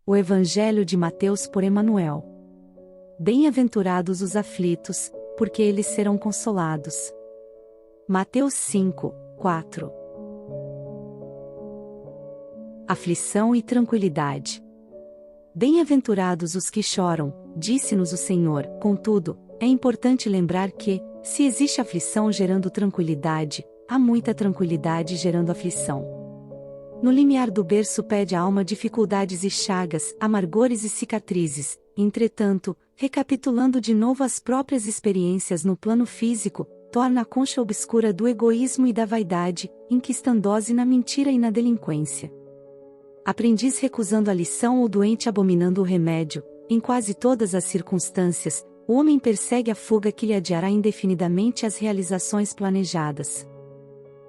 O Evangelho de Mateus por Emanuel. Bem-aventurados os aflitos, porque eles serão consolados. Mateus 5, 4. Aflição e tranquilidade. Bem-aventurados os que choram, disse-nos o Senhor. Contudo, é importante lembrar que, se existe aflição gerando tranquilidade, há muita tranquilidade gerando aflição. No limiar do berço pede a alma dificuldades e chagas, amargores e cicatrizes. Entretanto, recapitulando de novo as próprias experiências no plano físico, torna a concha obscura do egoísmo e da vaidade, inquistandose na mentira e na delinquência. Aprendiz recusando a lição ou doente abominando o remédio, em quase todas as circunstâncias, o homem persegue a fuga que lhe adiará indefinidamente as realizações planejadas.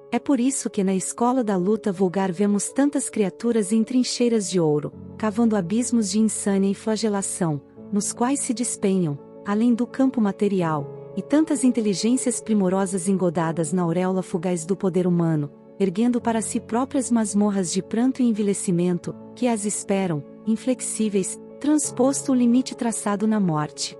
É por isso que na escola da luta vulgar vemos tantas criaturas em trincheiras de ouro, cavando abismos de insânia e flagelação, nos quais se despenham, além do campo material, e tantas inteligências primorosas engodadas na auréola fugaz do poder humano, erguendo para si próprias masmorras de pranto e envelhecimento, que as esperam, inflexíveis, transposto o limite traçado na morte.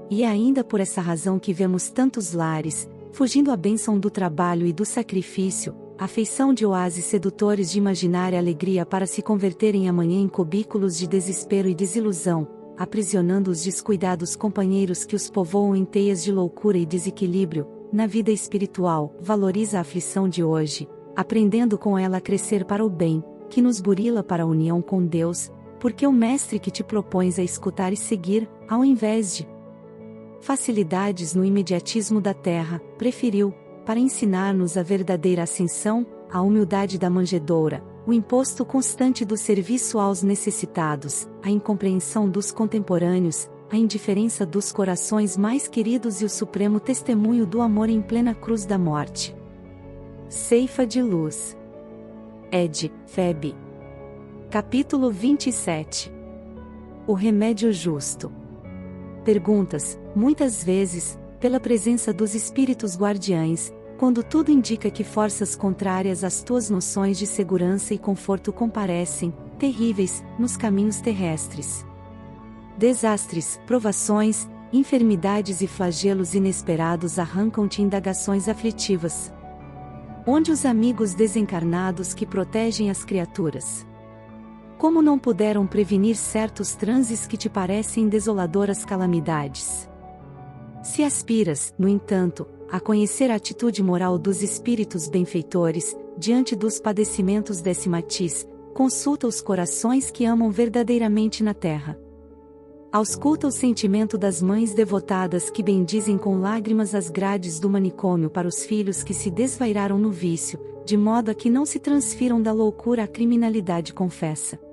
E é ainda por essa razão que vemos tantos lares, fugindo à bênção do trabalho e do sacrifício, à feição de oásis sedutores de imaginária alegria para se converterem amanhã em cubículos de desespero e desilusão, aprisionando os descuidados companheiros que os povoam em teias de loucura e desequilíbrio. Na vida espiritual, valoriza a aflição de hoje, aprendendo com ela a crescer para o bem, que nos burila para a união com Deus, porque o mestre que te propões a escutar e seguir, ao invés de facilidades no imediatismo da terra, preferiu, para ensinar-nos a verdadeira ascensão, a humildade da manjedoura, o imposto constante do serviço aos necessitados, a incompreensão dos contemporâneos, a indiferença dos corações mais queridos e o supremo testemunho do amor em plena cruz da morte. Ceifa de luz. Ed. Feb. Capítulo 27. O remédio justo. Perguntas, muitas vezes, pela presença dos espíritos guardiães, quando tudo indica que forças contrárias às tuas noções de segurança e conforto comparecem, terríveis, nos caminhos terrestres. Desastres, provações, enfermidades e flagelos inesperados arrancam-te indagações aflitivas. Onde os amigos desencarnados que protegem as criaturas? Como não puderam prevenir certos transes que te parecem desoladoras calamidades? Se aspiras, no entanto, a conhecer a atitude moral dos espíritos benfeitores, diante dos padecimentos desse matiz, consulta os corações que amam verdadeiramente na terra. Ausculta o sentimento das mães devotadas que bendizem com lágrimas as grades do manicômio para os filhos que se desvairaram no vício, de modo a que não se transfiram da loucura à criminalidade confessa.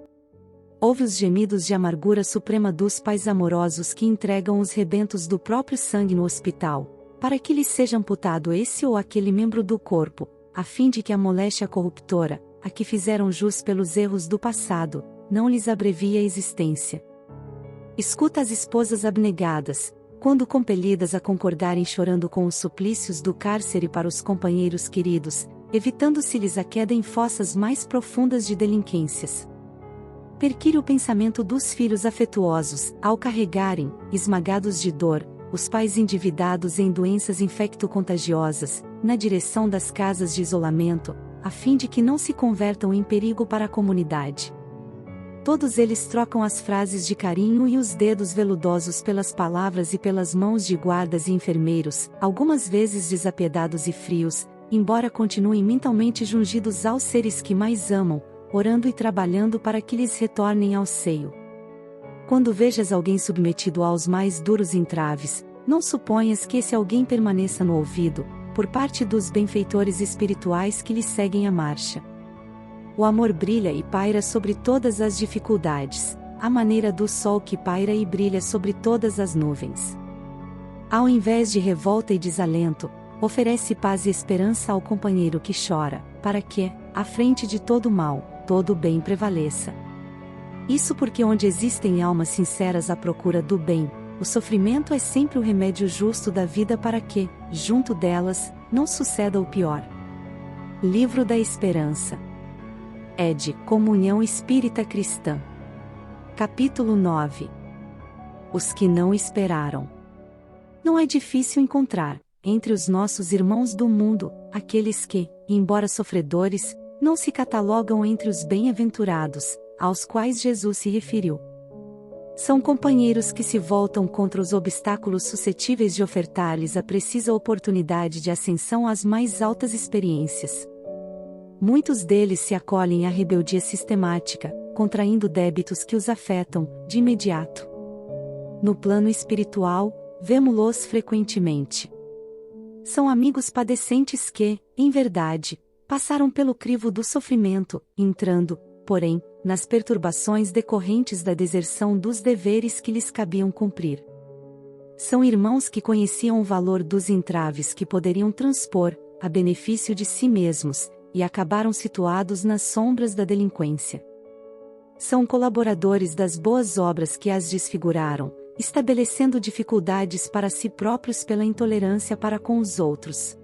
Ouve os gemidos de amargura suprema dos pais amorosos que entregam os rebentos do próprio sangue no hospital, para que lhes seja amputado esse ou aquele membro do corpo, a fim de que a moléstia corruptora, a que fizeram jus pelos erros do passado, não lhes abrevie a existência. Escuta as esposas abnegadas, quando compelidas a concordarem chorando com os suplícios do cárcere para os companheiros queridos, evitando-se-lhes a queda em fossas mais profundas de delinquências. Perquire o pensamento dos filhos afetuosos, ao carregarem, esmagados de dor, os pais endividados em doenças infecto-contagiosas, na direção das casas de isolamento, a fim de que não se convertam em perigo para a comunidade. Todos eles trocam as frases de carinho e os dedos veludosos pelas palavras e pelas mãos de guardas e enfermeiros, algumas vezes desapiedados e frios, embora continuem mentalmente jungidos aos seres que mais amam, orando e trabalhando para que lhes retornem ao seio. Quando vejas alguém submetido aos mais duros entraves, não suponhas que esse alguém permaneça no ouvido, por parte dos benfeitores espirituais que lhe seguem a marcha. O amor brilha e paira sobre todas as dificuldades, à maneira do sol que paira e brilha sobre todas as nuvens. Ao invés de revolta e desalento, oferece paz e esperança ao companheiro que chora, para que, à frente de todo mal, todo o bem prevaleça. Isso porque onde existem almas sinceras à procura do bem, o sofrimento é sempre o remédio justo da vida para que, junto delas, não suceda o pior. Livro da Esperança. Ed. Comunhão Espírita Cristã. Capítulo 9. Os que não esperaram. Não é difícil encontrar, entre os nossos irmãos do mundo, aqueles que, embora sofredores, não se catalogam entre os bem-aventurados, aos quais Jesus se referiu. São companheiros que se voltam contra os obstáculos suscetíveis de ofertar-lhes a precisa oportunidade de ascensão às mais altas experiências. Muitos deles se acolhem à rebeldia sistemática, contraindo débitos que os afetam, de imediato. No plano espiritual, vemo-los frequentemente. São amigos padecentes que, em verdade, passaram pelo crivo do sofrimento, entrando, porém, nas perturbações decorrentes da deserção dos deveres que lhes cabiam cumprir. São irmãos que conheciam o valor dos entraves que poderiam transpor, a benefício de si mesmos, e acabaram situados nas sombras da delinquência. São colaboradores das boas obras que as desfiguraram, estabelecendo dificuldades para si próprios pela intolerância para com os outros.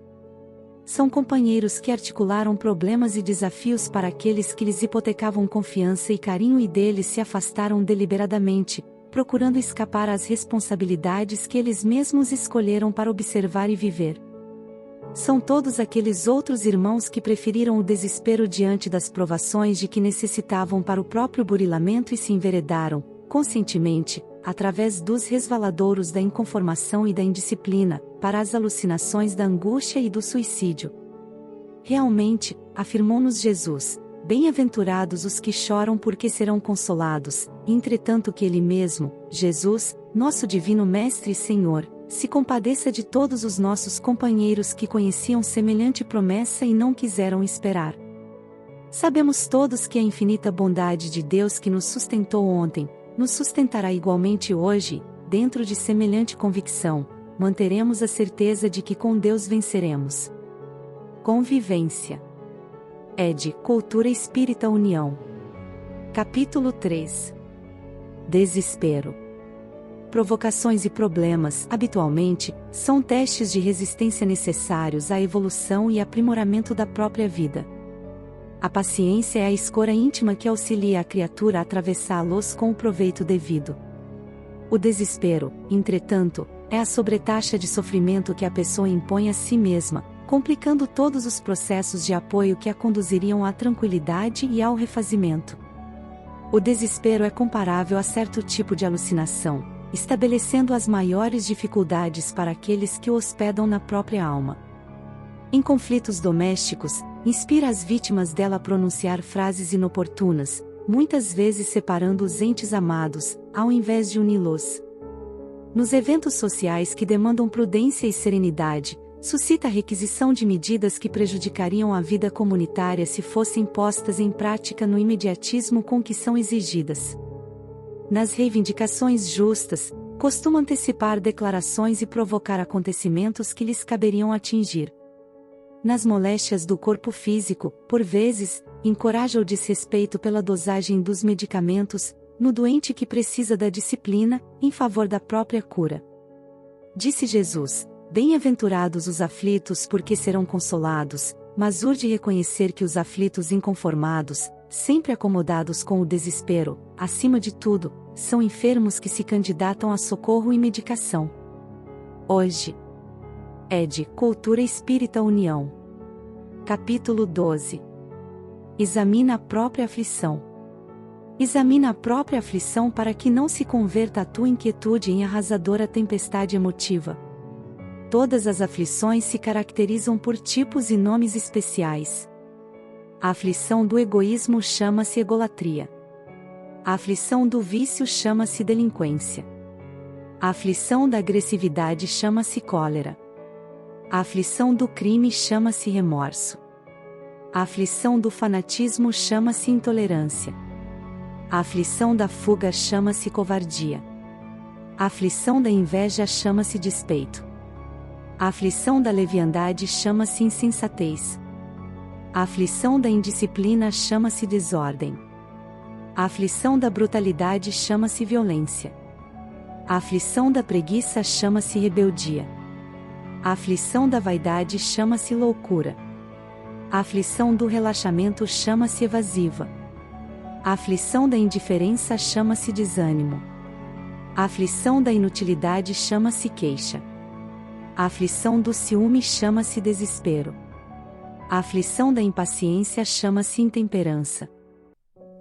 São companheiros que articularam problemas e desafios para aqueles que lhes hipotecavam confiança e carinho e deles se afastaram deliberadamente, procurando escapar às responsabilidades que eles mesmos escolheram para observar e viver. São todos aqueles outros irmãos que preferiram o desespero diante das provações de que necessitavam para o próprio burilamento e se enveredaram, conscientemente, através dos resvaladouros da inconformação e da indisciplina, para as alucinações da angústia e do suicídio. Realmente, afirmou-nos Jesus, bem-aventurados os que choram porque serão consolados, entretanto que Ele mesmo, Jesus, nosso divino Mestre e Senhor, se compadeça de todos os nossos companheiros que conheciam semelhante promessa e não quiseram esperar. Sabemos todos que a infinita bondade de Deus que nos sustentou ontem, nos sustentará igualmente hoje, dentro de semelhante convicção, manteremos a certeza de que com Deus venceremos. Convivência. Ed. Cultura Espírita União. Capítulo 3. Desespero. Provocações e problemas, habitualmente, são testes de resistência necessários à evolução e aprimoramento da própria vida. A paciência é a escora íntima que auxilia a criatura a atravessá-los com o proveito devido. O desespero, entretanto, é a sobretaxa de sofrimento que a pessoa impõe a si mesma, complicando todos os processos de apoio que a conduziriam à tranquilidade e ao refazimento. O desespero é comparável a certo tipo de alucinação, estabelecendo as maiores dificuldades para aqueles que o hospedam na própria alma. Em conflitos domésticos, inspira as vítimas dela a pronunciar frases inoportunas, muitas vezes separando os entes amados, ao invés de uni-los. Nos eventos sociais que demandam prudência e serenidade, suscita a requisição de medidas que prejudicariam a vida comunitária se fossem postas em prática no imediatismo com que são exigidas. Nas reivindicações justas, costuma antecipar declarações e provocar acontecimentos que lhes caberiam atingir. Nas moléstias do corpo físico, por vezes, encoraja o desrespeito pela dosagem dos medicamentos, no doente que precisa da disciplina, em favor da própria cura. Disse Jesus, bem-aventurados os aflitos porque serão consolados, mas urge reconhecer que os aflitos inconformados, sempre acomodados com o desespero, acima de tudo, são enfermos que se candidatam a socorro e medicação. Hoje. Ed. Cultura Espírita União. Capítulo 12. Examina a própria aflição. Examina a própria aflição para que não se converta a tua inquietude em arrasadora tempestade emotiva. Todas as aflições se caracterizam por tipos e nomes especiais. A aflição do egoísmo chama-se egolatria. A aflição do vício chama-se delinquência. A aflição da agressividade chama-se cólera. A aflição do crime chama-se remorso. A aflição do fanatismo chama-se intolerância. A aflição da fuga chama-se covardia. A aflição da inveja chama-se despeito. A aflição da leviandade chama-se insensatez. A aflição da indisciplina chama-se desordem. A aflição da brutalidade chama-se violência. A aflição da preguiça chama-se rebeldia. A aflição da vaidade chama-se loucura. A aflição do relaxamento chama-se evasiva. A aflição da indiferença chama-se desânimo. A aflição da inutilidade chama-se queixa. A aflição do ciúme chama-se desespero. A aflição da impaciência chama-se intemperança.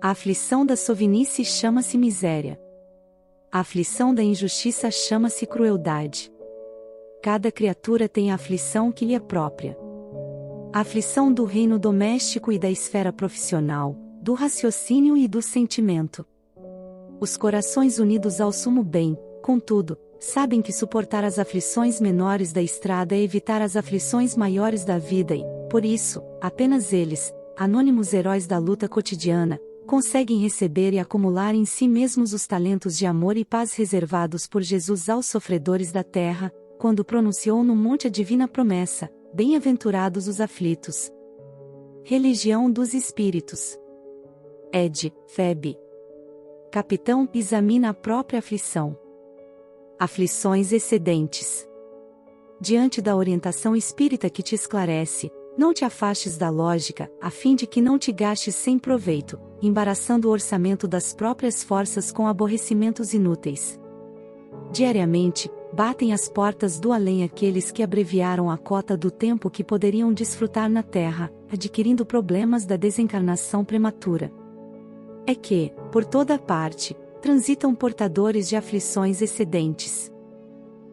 A aflição da sovinice chama-se miséria. A aflição da injustiça chama-se crueldade. Cada criatura tem a aflição que lhe é própria. A aflição do reino doméstico e da esfera profissional, do raciocínio e do sentimento. Os corações unidos ao sumo bem, contudo, sabem que suportar as aflições menores da estrada é evitar as aflições maiores da vida e, por isso, apenas eles, anônimos heróis da luta cotidiana, conseguem receber e acumular em si mesmos os talentos de amor e paz reservados por Jesus aos sofredores da terra, quando pronunciou no monte a divina promessa: bem-aventurados os aflitos. Religião dos Espíritos. Ed. Feb. Capitão examina a própria aflição. Aflições excedentes. Diante da orientação espírita que te esclarece, não te afastes da lógica, a fim de que não te gastes sem proveito, embaraçando o orçamento das próprias forças com aborrecimentos inúteis. Diariamente, batem às portas do além aqueles que abreviaram a cota do tempo que poderiam desfrutar na Terra, adquirindo problemas da desencarnação prematura. É que, por toda parte, transitam portadores de aflições excedentes.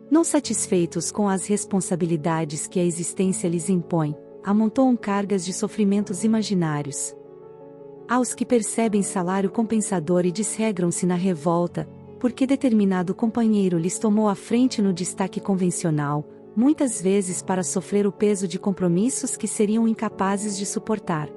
Não satisfeitos com as responsabilidades que a existência lhes impõe, amontoam cargas de sofrimentos imaginários. Aos que percebem salário compensador e desregram-se na revolta, porque determinado companheiro lhes tomou a frente no destaque convencional, muitas vezes para sofrer o peso de compromissos que seriam incapazes de suportar.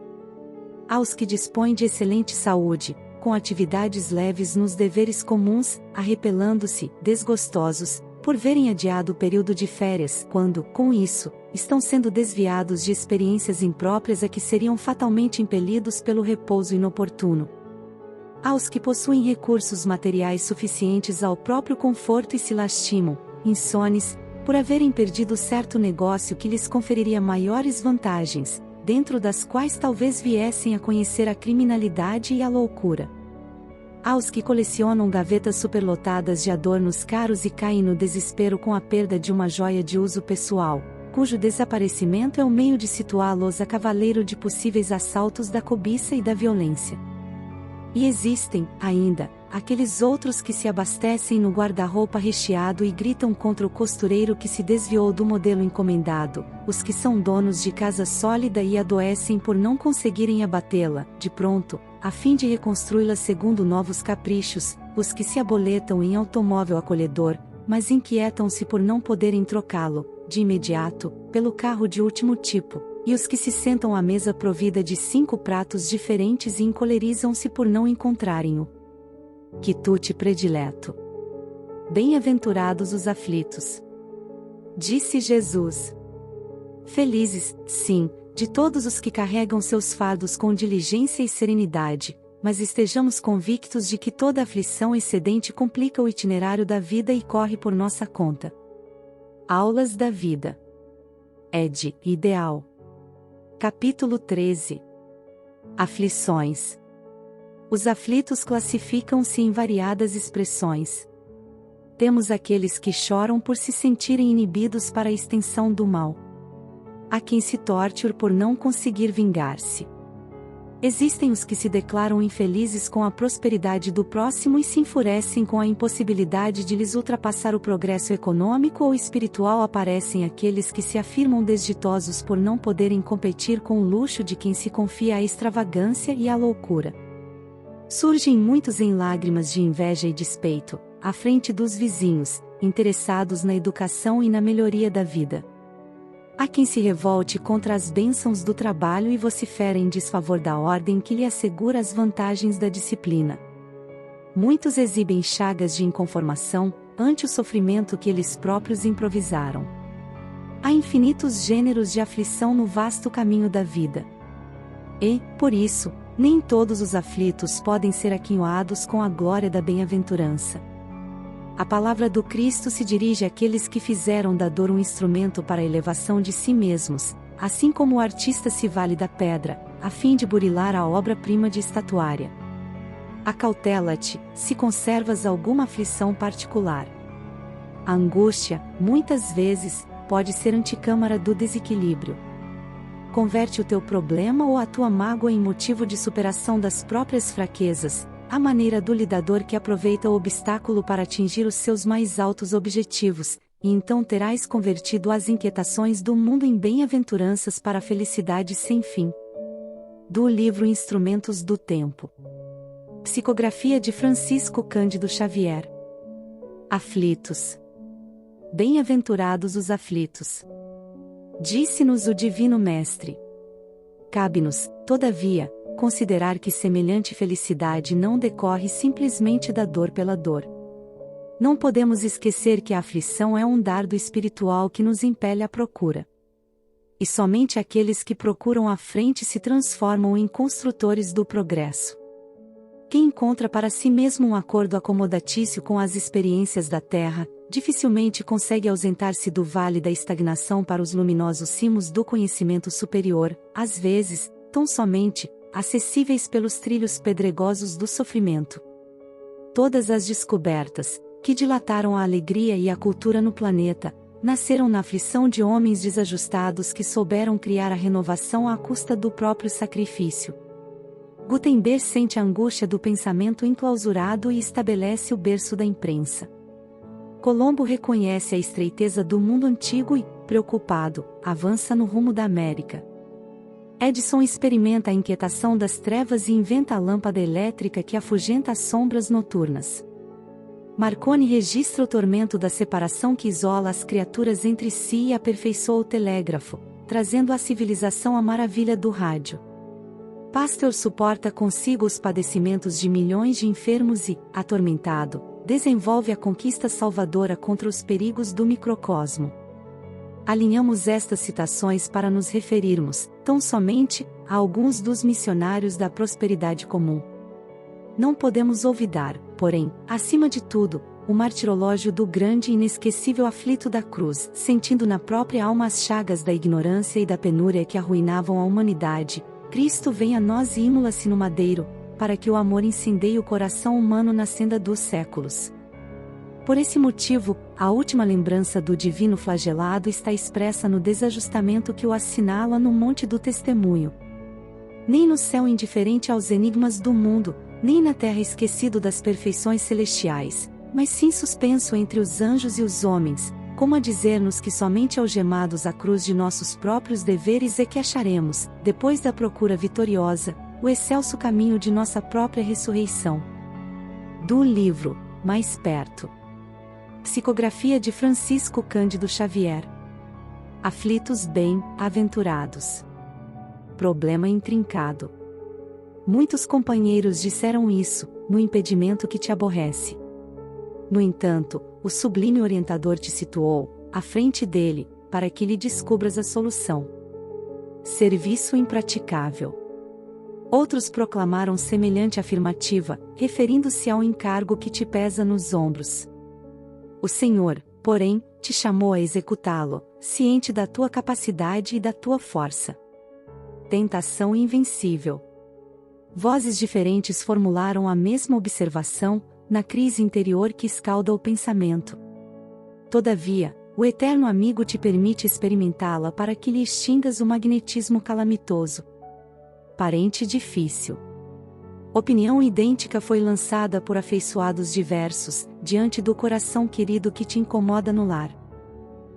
Aos que dispõem de excelente saúde, com atividades leves nos deveres comuns, arrepelando-se, desgostosos, por verem adiado o período de férias, quando, com isso, estão sendo desviados de experiências impróprias a que seriam fatalmente impelidos pelo repouso inoportuno. Aos que possuem recursos materiais suficientes ao próprio conforto e se lastimam, insones, por haverem perdido certo negócio que lhes conferiria maiores vantagens, dentro das quais talvez viessem a conhecer a criminalidade e a loucura. Aos que colecionam gavetas superlotadas de adornos caros e caem no desespero com a perda de uma joia de uso pessoal, cujo desaparecimento é o meio de situá-los a cavaleiro de possíveis assaltos da cobiça e da violência. E existem, ainda, aqueles outros que se abastecem no guarda-roupa recheado e gritam contra o costureiro que se desviou do modelo encomendado, os que são donos de casa sólida e adoecem por não conseguirem abatê-la, de pronto, a fim de reconstruí-la segundo novos caprichos, os que se aboletam em automóvel acolhedor, mas inquietam-se por não poderem trocá-lo, de imediato, pelo carro de último tipo, e os que se sentam à mesa provida de 5 pratos diferentes e encolerizam-se por não encontrarem-o quitute predileto. Bem-aventurados os aflitos. Disse Jesus. Felizes, sim, de todos os que carregam seus fardos com diligência e serenidade, mas estejamos convictos de que toda aflição excedente complica o itinerário da vida e corre por nossa conta. Aulas da Vida. Ed. Ideal. Capítulo 13. Aflições. Os aflitos classificam-se em variadas expressões. Temos aqueles que choram por se sentirem inibidos para a extensão do mal. Há quem se torture por não conseguir vingar-se. Existem os que se declaram infelizes com a prosperidade do próximo e se enfurecem com a impossibilidade de lhes ultrapassar o progresso econômico ou espiritual. Aparecem aqueles que se afirmam desditosos por não poderem competir com o luxo de quem se confia à extravagância e à loucura. Surgem muitos em lágrimas de inveja e despeito, à frente dos vizinhos, interessados na educação e na melhoria da vida. Há quem se revolte contra as bênçãos do trabalho e vocifera em desfavor da ordem que lhe assegura as vantagens da disciplina. Muitos exibem chagas de inconformação ante o sofrimento que eles próprios improvisaram. Há infinitos gêneros de aflição no vasto caminho da vida. E, por isso, nem todos os aflitos podem ser aquinhoados com a glória da bem-aventurança. A palavra do Cristo se dirige àqueles que fizeram da dor um instrumento para a elevação de si mesmos, assim como o artista se vale da pedra, a fim de burilar a obra-prima de estatuária. Acautela-te, se conservas alguma aflição particular. A angústia, muitas vezes, pode ser anticâmara do desequilíbrio. Converte o teu problema ou a tua mágoa em motivo de superação das próprias fraquezas, à maneira do lidador que aproveita o obstáculo para atingir os seus mais altos objetivos, e então terás convertido as inquietações do mundo em bem-aventuranças para a felicidade sem fim. Do livro Instrumentos do Tempo. Psicografia de Francisco Cândido Xavier. Aflitos. Bem-aventurados os aflitos. Disse-nos o Divino Mestre. Cabe-nos, todavia, considerar que semelhante felicidade não decorre simplesmente da dor pela dor. Não podemos esquecer que a aflição é um dardo espiritual que nos impele à procura. E somente aqueles que procuram a frente se transformam em construtores do progresso. Quem encontra para si mesmo um acordo acomodatício com as experiências da Terra, dificilmente consegue ausentar-se do vale da estagnação para os luminosos cimos do conhecimento superior, às vezes, tão somente, acessíveis pelos trilhos pedregosos do sofrimento. Todas as descobertas, que dilataram a alegria e a cultura no planeta, nasceram na aflição de homens desajustados que souberam criar a renovação à custa do próprio sacrifício. Gutenberg sente a angústia do pensamento enclausurado e estabelece o berço da imprensa. Colombo reconhece a estreiteza do mundo antigo e, preocupado, avança no rumo da América. Edison experimenta a inquietação das trevas e inventa a lâmpada elétrica que afugenta as sombras noturnas. Marconi registra o tormento da separação que isola as criaturas entre si e aperfeiçoa o telégrafo, trazendo à civilização a maravilha do rádio. Pasteur suporta consigo os padecimentos de milhões de enfermos e, atormentado, desenvolve a conquista salvadora contra os perigos do microcosmo. Alinhamos estas citações para nos referirmos, tão somente, a alguns dos missionários da prosperidade comum. Não podemos olvidar, porém, acima de tudo, o martirológio do grande e inesquecível aflito da cruz, sentindo na própria alma as chagas da ignorância e da penúria que arruinavam a humanidade. Cristo vem a nós e imula-se no madeiro, para que o amor incendeie o coração humano na senda dos séculos. Por esse motivo, a última lembrança do divino flagelado está expressa no desajustamento que o assinala no Monte do Testemunho. Nem no céu indiferente aos enigmas do mundo, nem na terra esquecido das perfeições celestiais, mas sim suspenso entre os anjos e os homens, como a dizer-nos que somente algemados à cruz de nossos próprios deveres é que acharemos, depois da procura vitoriosa, o excelso caminho de nossa própria ressurreição. Do livro Mais Perto. Psicografia de Francisco Cândido Xavier. Aflitos bem-aventurados. Problema intrincado. Muitos companheiros disseram isso, no impedimento que te aborrece. No entanto, o sublime orientador te situou, à frente dele, para que lhe descubras a solução. Serviço impraticável. Outros proclamaram semelhante afirmativa, referindo-se ao encargo que te pesa nos ombros. O Senhor, porém, te chamou a executá-lo, ciente da tua capacidade e da tua força. Tentação invencível. Vozes diferentes formularam a mesma observação, na crise interior que escalda o pensamento. Todavia, o eterno amigo te permite experimentá-la para que lhe extingas o magnetismo calamitoso. Parente difícil. Opinião idêntica foi lançada por afeiçoados diversos, diante do coração querido que te incomoda no lar.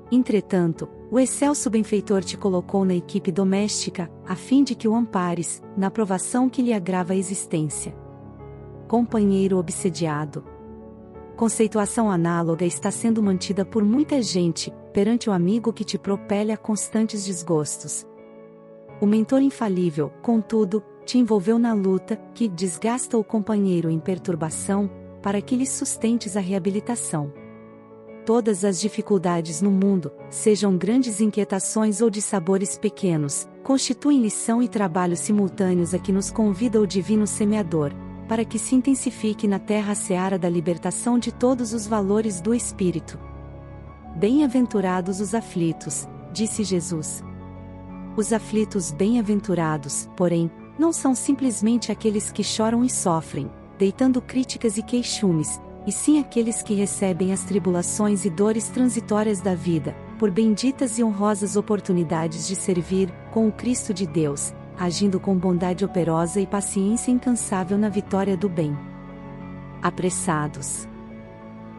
Entretanto, o excelso benfeitor te colocou na equipe doméstica, a fim de que o ampares, na provação que lhe agrava a existência. Companheiro obsediado. Conceituação análoga está sendo mantida por muita gente, perante o amigo que te propele a constantes desgostos. O mentor infalível, contudo, te envolveu na luta, que desgasta o companheiro em perturbação, para que lhe sustentes a reabilitação. Todas as dificuldades no mundo, sejam grandes inquietações ou de sabores pequenos, constituem lição e trabalho simultâneos a que nos convida o Divino Semeador, para que se intensifique na terra a seara da libertação de todos os valores do Espírito. Bem-aventurados os aflitos, disse Jesus. Os aflitos bem-aventurados, porém, não são simplesmente aqueles que choram e sofrem, deitando críticas e queixumes, e sim aqueles que recebem as tribulações e dores transitórias da vida, por benditas e honrosas oportunidades de servir, com o Cristo de Deus, agindo com bondade operosa e paciência incansável na vitória do bem. Apressados.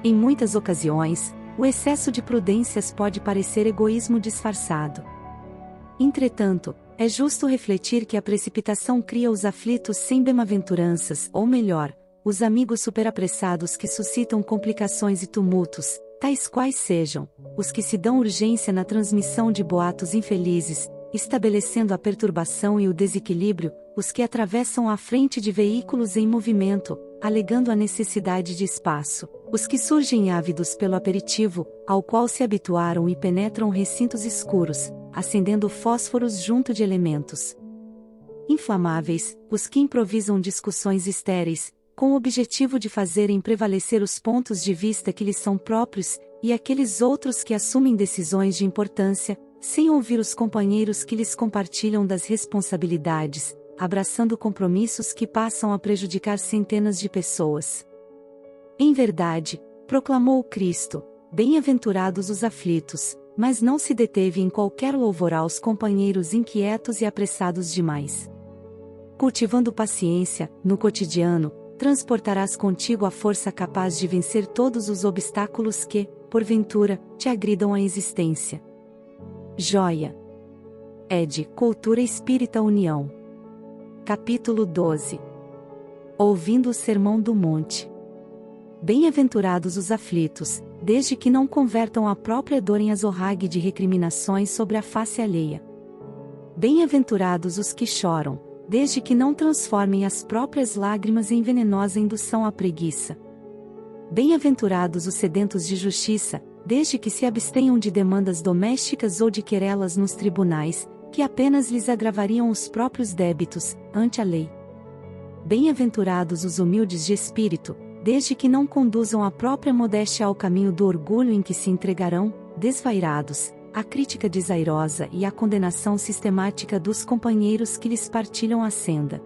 Em muitas ocasiões, o excesso de prudências pode parecer egoísmo disfarçado. Entretanto, é justo refletir que a precipitação cria os aflitos sem bem-aventuranças, ou melhor, os amigos superapressados que suscitam complicações e tumultos, tais quais sejam, os que se dão urgência na transmissão de boatos infelizes, estabelecendo a perturbação e o desequilíbrio, os que atravessam a frente de veículos em movimento, alegando a necessidade de espaço, os que surgem ávidos pelo aperitivo, ao qual se habituaram e penetram recintos escuros, acendendo fósforos junto de elementos inflamáveis, os que improvisam discussões estéreis, com o objetivo de fazerem prevalecer os pontos de vista que lhes são próprios, e aqueles outros que assumem decisões de importância, sem ouvir os companheiros que lhes compartilham das responsabilidades, abraçando compromissos que passam a prejudicar centenas de pessoas. Em verdade, proclamou o Cristo, bem-aventurados os aflitos, mas não se deteve em qualquer louvor aos companheiros inquietos e apressados demais. Cultivando paciência, no cotidiano, transportarás contigo a força capaz de vencer todos os obstáculos que, porventura, te agridam a existência. Joia. Ed. Cultura Espírita União. Capítulo 12. Ouvindo o Sermão do Monte. Bem-aventurados os aflitos, desde que não convertam a própria dor em azorrague de recriminações sobre a face alheia. Bem-aventurados os que choram, desde que não transformem as próprias lágrimas em venenosa indução à preguiça. Bem-aventurados os sedentos de justiça, desde que se abstenham de demandas domésticas ou de querelas nos tribunais, que apenas lhes agravariam os próprios débitos, ante a lei. Bem-aventurados os humildes de espírito, desde que não conduzam a própria modéstia ao caminho do orgulho em que se entregarão, desvairados, à crítica desairosa e à condenação sistemática dos companheiros que lhes partilham a senda.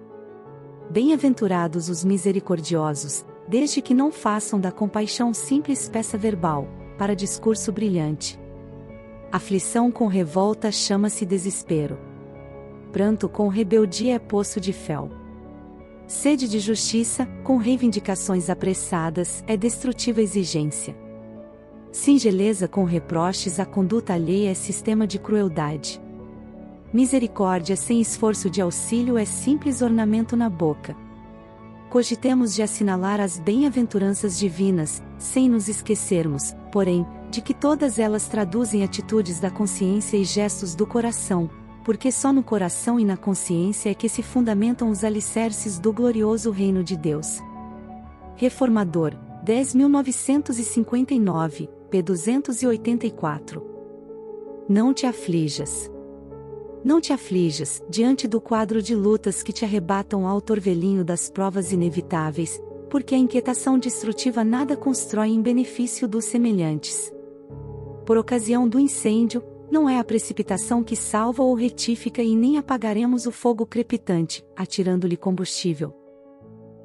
Bem-aventurados os misericordiosos, desde que não façam da compaixão simples peça verbal, para discurso brilhante. Aflição com revolta chama-se desespero. Pranto com rebeldia é poço de fel. Sede de justiça, com reivindicações apressadas, é destrutiva exigência. Singeleza com reproches à conduta alheia é sistema de crueldade. Misericórdia sem esforço de auxílio é simples ornamento na boca. Cogitemos de assinalar as bem-aventuranças divinas, sem nos esquecermos, porém, de que todas elas traduzem atitudes da consciência e gestos do coração, porque só no coração e na consciência é que se fundamentam os alicerces do glorioso reino de Deus. Reformador, 10.959, p. 284. Não te aflijas. Não te aflijas, diante do quadro de lutas que te arrebatam ao torvelinho das provas inevitáveis, porque a inquietação destrutiva nada constrói em benefício dos semelhantes. Por ocasião do incêndio, não é a precipitação que salva ou retifica e nem apagaremos o fogo crepitante, atirando-lhe combustível.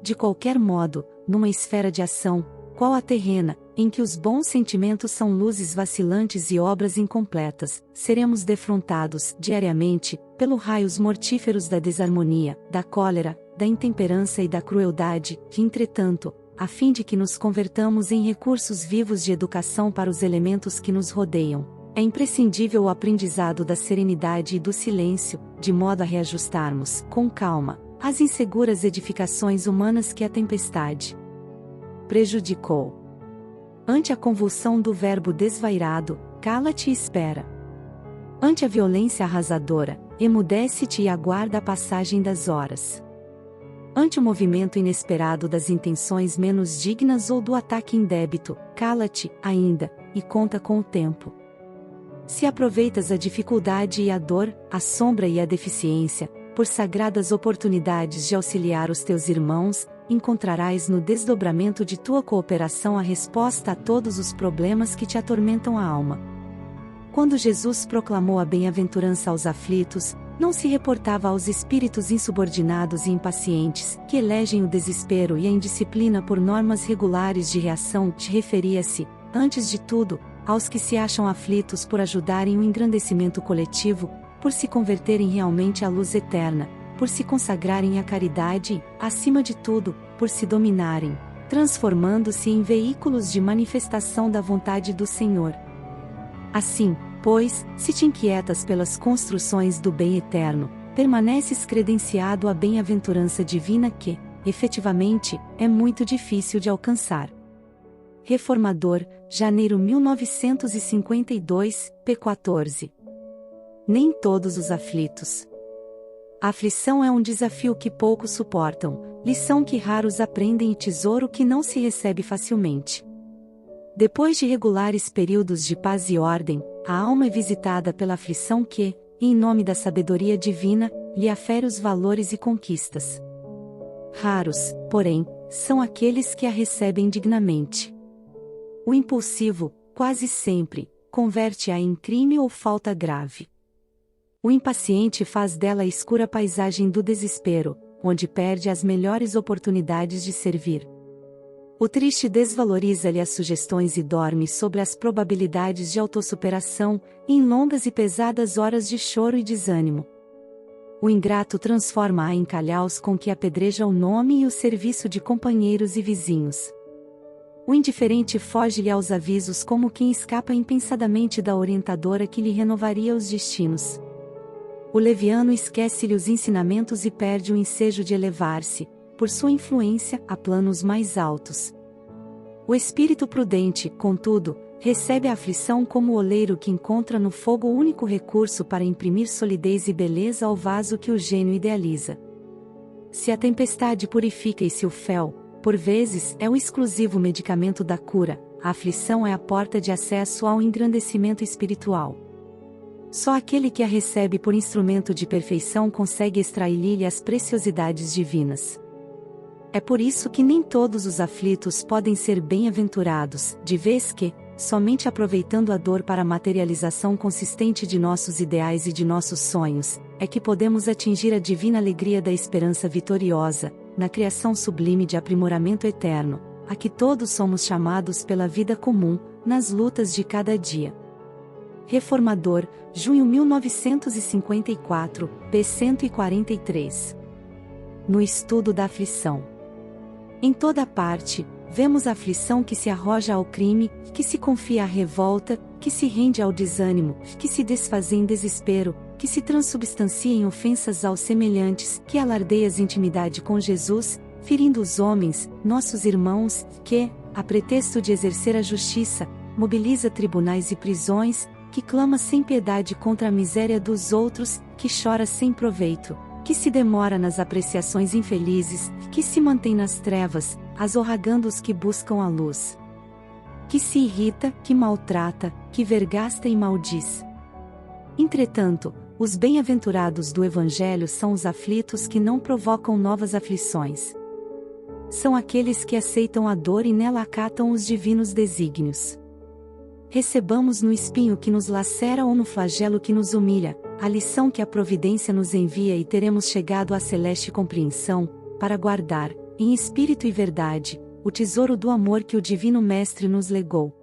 De qualquer modo, numa esfera de ação, qual a terrena, em que os bons sentimentos são luzes vacilantes e obras incompletas, seremos defrontados, diariamente, pelos raios mortíferos da desarmonia, da cólera, da intemperança e da crueldade, que entretanto, a fim de que nos convertamos em recursos vivos de educação para os elementos que nos rodeiam, é imprescindível o aprendizado da serenidade e do silêncio, de modo a reajustarmos, com calma, as inseguras edificações humanas que a tempestade prejudicou. Ante a convulsão do verbo desvairado, cala-te e espera. Ante a violência arrasadora, emudece-te e aguarda a passagem das horas. Ante o movimento inesperado das intenções menos dignas ou do ataque indébito, cala-te, ainda, e conta com o tempo. Se aproveitas a dificuldade e a dor, a sombra e a deficiência, por sagradas oportunidades de auxiliar os teus irmãos, encontrarás no desdobramento de tua cooperação a resposta a todos os problemas que te atormentam a alma. Quando Jesus proclamou a bem-aventurança aos aflitos, não se reportava aos espíritos insubordinados e impacientes, que elegem o desespero e a indisciplina por normas regulares de reação, referia-se, antes de tudo, aos que se acham aflitos por ajudarem o engrandecimento coletivo, por se converterem realmente à luz eterna, por se consagrarem à caridade e, acima de tudo, por se dominarem, transformando-se em veículos de manifestação da vontade do Senhor. Assim, pois, se te inquietas pelas construções do bem eterno, permaneces credenciado à bem-aventurança divina que, efetivamente, é muito difícil de alcançar. Reformador, janeiro 1952, p. 14. Nem todos os aflitos. A aflição é um desafio que poucos suportam, lição que raros aprendem e tesouro que não se recebe facilmente. Depois de regulares períodos de paz e ordem, a alma é visitada pela aflição que, em nome da sabedoria divina, lhe afere os valores e conquistas. Raros, porém, são aqueles que a recebem dignamente. O impulsivo, quase sempre, converte-a em crime ou falta grave. O impaciente faz dela a escura paisagem do desespero, onde perde as melhores oportunidades de servir. O triste desvaloriza-lhe as sugestões e dorme sobre as probabilidades de autossuperação, em longas e pesadas horas de choro e desânimo. O ingrato transforma-a em calhaus com que apedreja o nome e o serviço de companheiros e vizinhos. O indiferente foge-lhe aos avisos como quem escapa impensadamente da orientadora que lhe renovaria os destinos. O leviano esquece-lhe os ensinamentos e perde o ensejo de elevar-se, por sua influência, a planos mais altos. O espírito prudente, contudo, recebe a aflição como o oleiro que encontra no fogo o único recurso para imprimir solidez e beleza ao vaso que o gênio idealiza. Se a tempestade purifica e se o fel, por vezes, é o exclusivo medicamento da cura, a aflição é a porta de acesso ao engrandecimento espiritual. Só aquele que a recebe por instrumento de perfeição consegue extrair-lhe as preciosidades divinas. É por isso que nem todos os aflitos podem ser bem-aventurados, de vez que, somente aproveitando a dor para a materialização consistente de nossos ideais e de nossos sonhos, é que podemos atingir a divina alegria da esperança vitoriosa, na criação sublime de aprimoramento eterno, a que todos somos chamados pela vida comum, nas lutas de cada dia. Reformador, junho 1954, p. 143. No estudo da aflição. Em toda parte, vemos a aflição que se arroja ao crime, que se confia à revolta, que se rende ao desânimo, que se desfaz em desespero, que se transubstancia em ofensas aos semelhantes, que alardeia a intimidade com Jesus, ferindo os homens, nossos irmãos, que, a pretexto de exercer a justiça, mobiliza tribunais e prisões, que clama sem piedade contra a miséria dos outros, que chora sem proveito, que se demora nas apreciações infelizes, que se mantém nas trevas, azorragando os que buscam a luz. Que se irrita, que maltrata, que vergasta e maldiz. Entretanto, os bem-aventurados do Evangelho são os aflitos que não provocam novas aflições. São aqueles que aceitam a dor e nela acatam os divinos desígnios. Recebamos no espinho que nos lacera ou no flagelo que nos humilha, a lição que a providência nos envia e teremos chegado à celeste compreensão, para guardar, em espírito e verdade, o tesouro do amor que o Divino Mestre nos legou.